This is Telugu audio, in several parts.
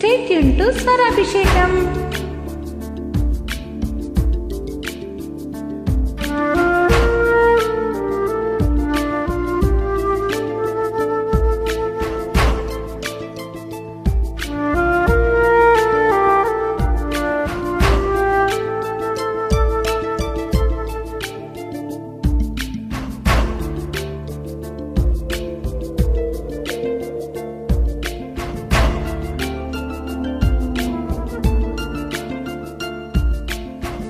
Stay tuned to Swarabhishekam.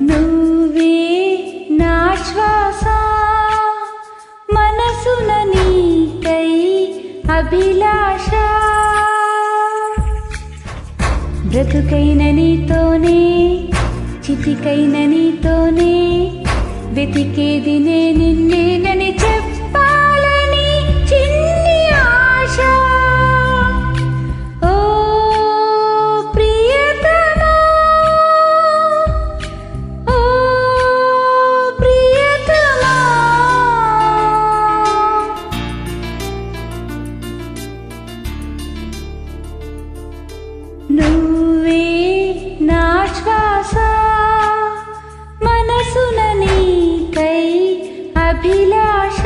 నువ్వే నా శ్వాస మనసున నీకై అభిలాష బ్రతుకైన నీతోనే చితికైన నీతోనే వెతికేది నే నిన్నేనని చెప్పాలని చిన్ని ఆశ. ఓ ప్రియతమా ఓ ప్రియతమా నువ్వే నా శ్వాస మనసున నీకై అభిలాష.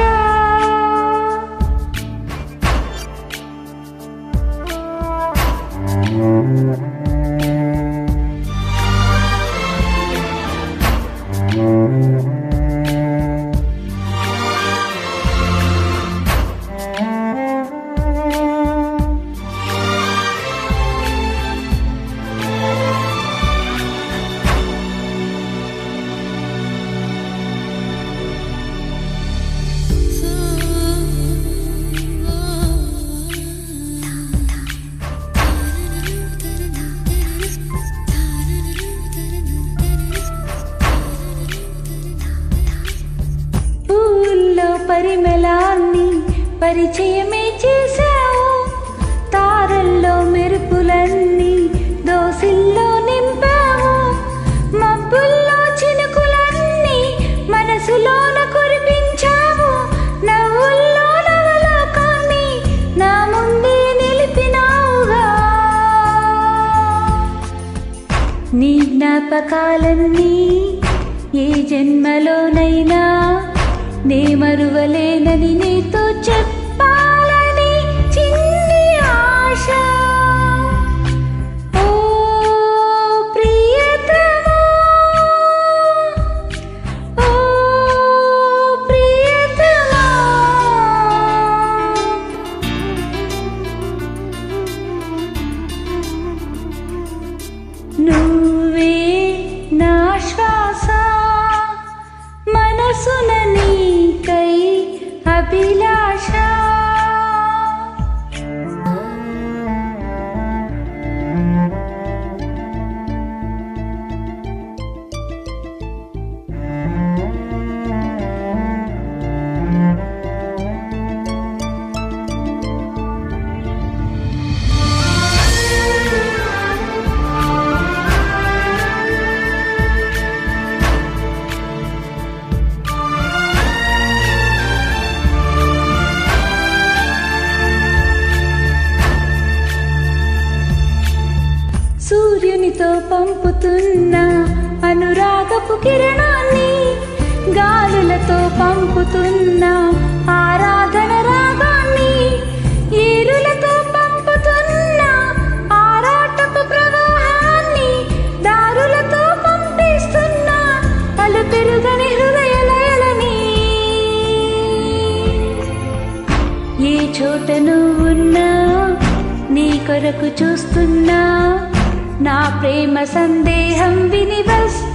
పరిమళాన్ని పరిచయమే చేశావు, తారల్లో మెరుపులన్నీ దోసిల్లో నింపావు, మబ్బుల్లో చినుకులన్నీ మనసులోన కురిపించావు, నవ్వుల్లో నవలోకాన్ని నా ముందే నిలిపినావుగా. నీ జ్ఞాపకాలన్నీ ఏ జన్మలోనైనా నే మరువలేనని నీతో చెప్పాలని చిన్ని ఆశ. ఓ ప్రియతమా ఓ ప్రియతమా నువ్వే నా శ్వాస మనసున నీకై అభిలాష. సూర్యునితో పంపుతున్న అనురాగపు కిరణాన్ని, గాలులతో పంపుతున్న ఆరాధన రాగాన్ని, ఏరులతో పంపుతున్న ఆరాటపు ప్రవాహాన్ని, దారులతో పంపిస్తున్న అలు పెరుగని హృదయ లయలని. ఏ చోట నువ్వున్నా నీ కొరకు చూస్తున్నా, నా ప్రేమ సందేహం విని వస్తా.